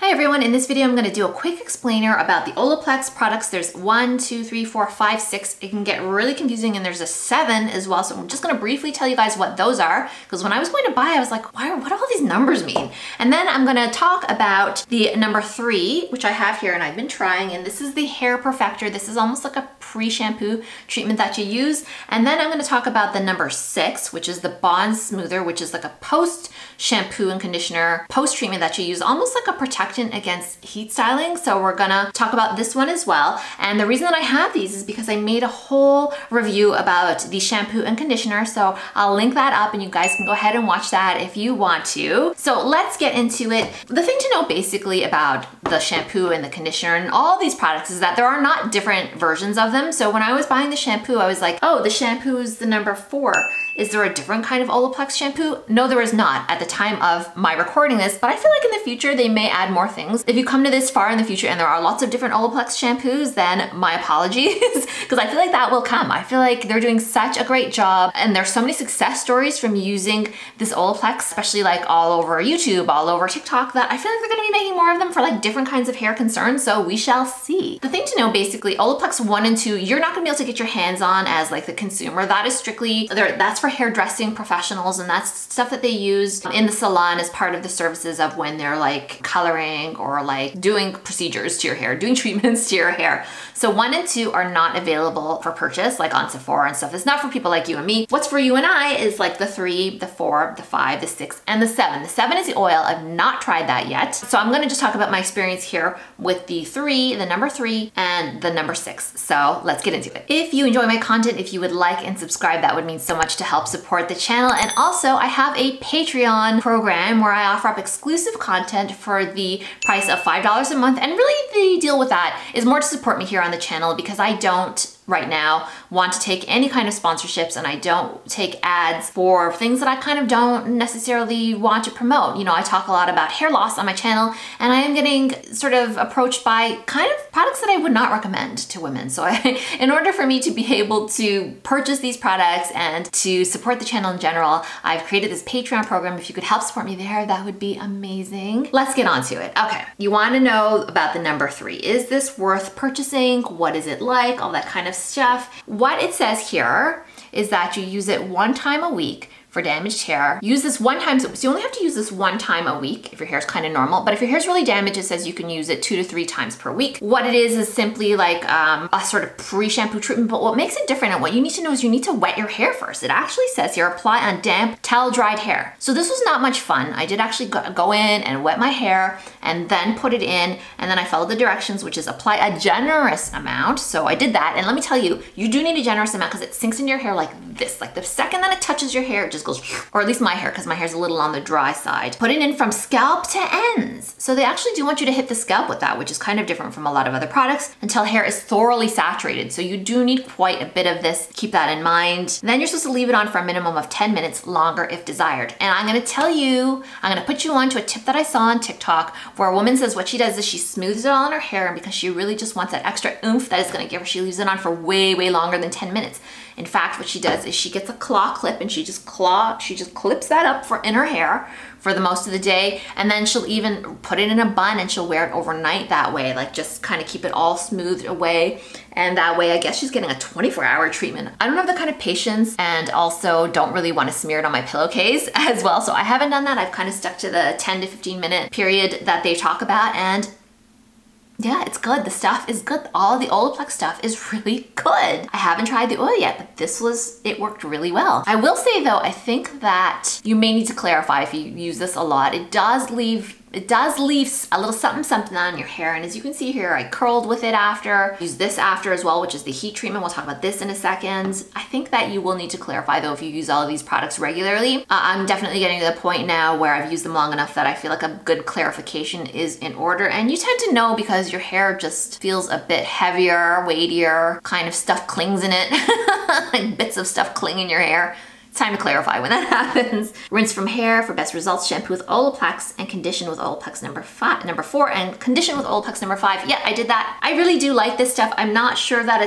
Hi everyone, in this video I'm going to do a quick explainer about the Olaplex products. There's 1, 2, 3, 4, 5, 6. It can get really confusing and there's a 7 as well. So I'm just going to briefly tell you guys what those are because when I was going to buy I was like, what do all these numbers mean? And then I'm going to talk about the number 3, which I have here and I've been trying, and this is the Hair Perfector. This is almost like a pre-shampoo treatment that you use. And then I'm going to talk about the number 6, which is the Bond Smoother, which is like a post-shampoo and conditioner post-treatment that you use, almost like a protectant against heat styling. So we're gonna talk about this one as well. And the reason that I have these is because I made a whole review about the shampoo and conditioner. So I'll link that up and you guys can go ahead and watch that if you want to. So let's get into it. The thing to know basically about the shampoo and the conditioner and all these products is that there are not different versions of them. So when I was buying the shampoo, I was like, oh, the shampoo is the number 4. Is there a different kind of Olaplex shampoo? No, there is not at the time of my recording this, but I feel like in the future they may add more things. If you come to this far in the future and there are lots of different Olaplex shampoos, then my apologies, because I feel like that will come. I feel like they're doing such a great job and there's so many success stories from using this Olaplex, especially like all over YouTube, all over TikTok, that I feel like they're gonna be making more of them for like different kinds of hair concerns, so we shall see. The thing to know basically, Olaplex 1 and 2, you're not gonna be able to get your hands on as like the consumer. That is strictly, that's for hairdressing professionals, and that's stuff that they use in the salon as part of the services of when they're like coloring or like doing procedures to your hair, doing treatments to your hair. So 1 and 2 are not available for purchase like on Sephora and stuff. It's not for people like you and me. What's for you and I is like the 3, the 4, the 5, the 6, and the 7. The 7 is the oil. I've not tried that yet. So I'm gonna just talk about my experience here with the 3, the number 3, and the number 6. So let's get into it. If you enjoy my content, if you would like and subscribe, that would mean so much to help support the channel. And also I have a Patreon program where I offer up exclusive content for the price of $5 a month. And really the deal with that is more to support me here on the channel because I don't right now want to take any kind of sponsorships and I don't take ads for things that I kind of don't necessarily want to promote. You know, I talk a lot about hair loss on my channel and I am getting sort of approached by kind of products that I would not recommend to women. So in order for me to be able to purchase these products and to support the channel in general, I've created this Patreon program. If you could help support me there, that would be amazing. Let's get on to it. Okay, you want to know about the number 3. Is this worth purchasing? What is it like? All that kind of stuff. What it says here is that you use it 1 time a week for damaged hair. Use this 1 time, so you only have to use this 1 time a week if your hair is kind of normal, but if your hair is really damaged, it says you can use it 2 to 3 times per week. What it is simply like a sort of pre-shampoo treatment, but what makes it different and what you need to know is you need to wet your hair first. It actually says here, apply on damp, towel-dried hair. So this was not much fun. I did actually go in and wet my hair and then put it in, and then I followed the directions, which is apply a generous amount. So I did that, and let me tell you, you do need a generous amount because it sinks into your hair like this. Like the second that it touches your hair, it just goes, or at least my hair, because my hair's a little on the dry side. Put it in from scalp to ends. So they actually do want you to hit the scalp with that, which is kind of different from a lot of other products, until hair is thoroughly saturated. So you do need quite a bit of this. Keep that in mind. Then you're supposed to leave it on for a minimum of 10 minutes longer if desired. And I'm gonna tell you, I'm gonna put you on to a tip that I saw on TikTok where a woman says what she does is she smooths it all in her hair, and because she really just wants that extra oomph that it's gonna give her, she leaves it on for way, way longer than 10 minutes. In fact, what she does is she gets a claw clip and she just clips that up in her hair for the most of the day, and then she'll even put it in a bun and she'll wear it overnight that way, like just kind of keep it all smoothed away. And that way, I guess she's getting a 24-hour treatment. I don't have the kind of patience and also don't really want to smear it on my pillowcase as well. So I haven't done that. I've kind of stuck to the 10 to 15 minute period that they talk about, and yeah, it's good. The stuff is good. All the Olaplex stuff is really good. I haven't tried the oil yet, but it worked really well. I will say though, I think that you may need to clarify if you use this a lot. It does leave a little something on your hair, and as you can see here, I curled with it after. Use this after as well, which is the heat treatment. We'll talk about this in a second. I think that you will need to clarify though if you use all of these products regularly. I'm definitely getting to the point now where I've used them long enough that I feel like a good clarification is in order, and you tend to know because your hair just feels a bit heavier, weightier, kind of stuff clings in it, like bits of stuff cling in your hair. Time to clarify when that happens. Rinse from hair for best results. Shampoo with Olaplex and condition with Olaplex number 4, and condition with Olaplex number 5. Yeah, I did that. I really do like this stuff. I'm not sure that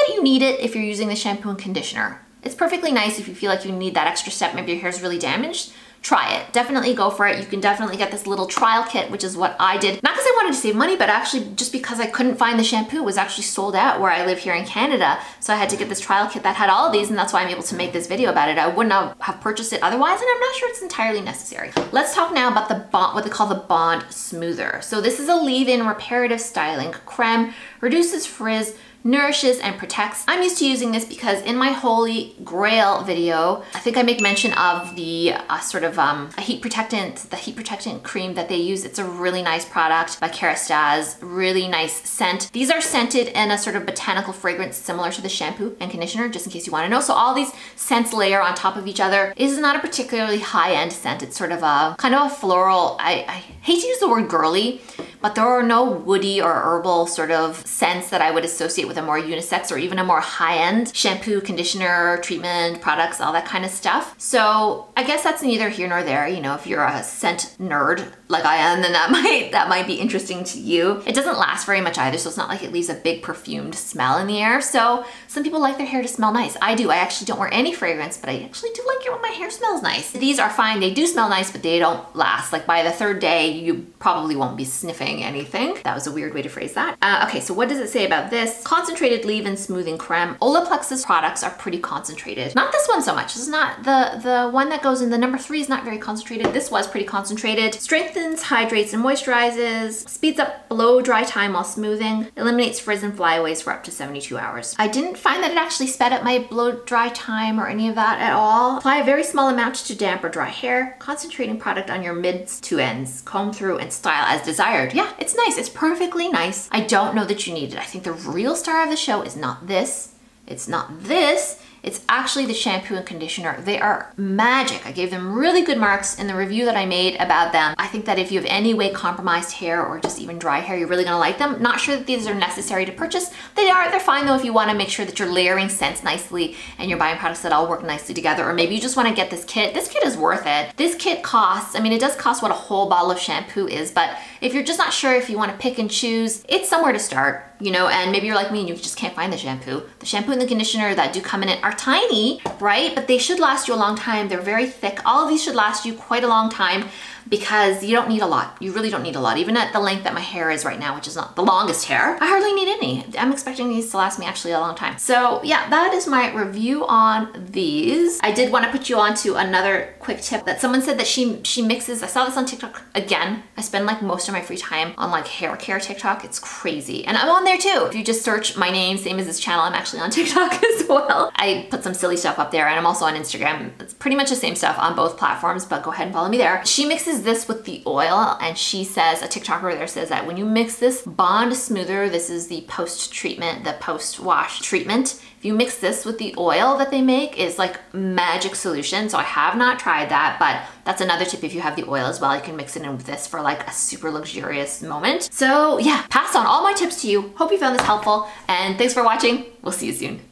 you need it if you're using the shampoo and conditioner. It's perfectly nice if you feel like you need that extra step. Maybe your hair's really damaged. try it. Definitely go for it. You can definitely get this little trial kit, which is what I did. Not because I wanted to save money, but actually just because I couldn't find the shampoo. It was actually sold out where I live here in Canada. So I had to get this trial kit that had all of these, and that's why I'm able to make this video about it. I wouldn't have purchased it otherwise, and I'm not sure it's entirely necessary. Let's talk now about the bond, what they call the Bond Smoother. So this is a leave-in reparative styling creme, reduces frizz, nourishes and protects. I'm used to using this because in my Holy Grail video, I think I make mention of the a heat protectant, the heat protectant cream that they use. It's a really nice product by Kerastase, really nice scent. These are scented in a sort of botanical fragrance similar to the shampoo and conditioner, just in case you want to know. So all these scents layer on top of each other. This is not a particularly high-end scent. It's sort of a kind of a floral, I hate to use the word girly, but there are no woody or herbal sort of scents that I would associate with a more unisex or even a more high-end shampoo, conditioner, treatment, products, all that kind of stuff. So I guess that's neither here nor there. You know, if you're a scent nerd like I am, then that might be interesting to you. It doesn't last very much either, so it's not like it leaves a big perfumed smell in the air. So some people like their hair to smell nice. I do. I actually don't wear any fragrance, but I actually do like it when my hair smells nice. These are fine. They do smell nice, but they don't last. Like by the third day, you probably won't be sniffing anything. That was a weird way to phrase that. Okay, so what does it say about this? Concentrated leave-in smoothing creme. Olaplex's products are pretty concentrated. Not this one so much. This is not, the one that goes in the number 3 is not very concentrated. This was pretty concentrated. Strengthens, hydrates, and moisturizes. Speeds up blow dry time while smoothing. Eliminates frizz and flyaways for up to 72 hours. I didn't find that it actually sped up my blow dry time or any of that at all. Apply a very small amount to damp or dry hair. Concentrating product on your mids to ends. Comb through and style as desired. Yeah, it's nice. It's perfectly nice. I don't know that you need it. I think the real star of the show is not this. It's not this. It's actually the shampoo and conditioner. They are magic. I gave them really good marks in the review that I made about them. I think that if you have any way compromised hair or just even dry hair, you're really gonna like them. Not sure that these are necessary to purchase. They're fine though if you wanna make sure that you're layering scents nicely and you're buying products that all work nicely together, or maybe you just wanna get this kit. This kit is worth it. This kit costs, I mean, it does cost what a whole bottle of shampoo is, but if you're just not sure if you wanna pick and choose, it's somewhere to start. You know, and maybe you're like me and you just can't find the shampoo. The shampoo and the conditioner that do come in it are tiny, right? But they should last you a long time. They're very thick. All of these should last you quite a long time because you don't need a lot. You really don't need a lot. Even at the length that my hair is right now, which is not the longest hair, I hardly need any. I'm expecting these to last me actually a long time. So yeah, that is my review on these. I did want to put you on to another quick tip that someone said that she mixes. I saw this on TikTok again. I spend like most of my free time on like hair care TikTok. It's crazy. And I'm on there too. If you just search my name, same as this channel, I'm actually on TikTok as well. I put some silly stuff up there, and I'm also on Instagram. It's pretty much the same stuff on both platforms, but go ahead and follow me there. She mixes this with the oil, and she says, a TikToker there says that when you mix this Bond Smoother, this is the post-treatment, the post-wash treatment, if you mix this with the oil that they make, is like magic solution. So I have not tried that, but that's another tip. If you have the oil as well, you can mix it in with this for like a super luxurious moment. So yeah, pass on all my tips to you. Hope you found this helpful, and thanks for watching. We'll see you soon.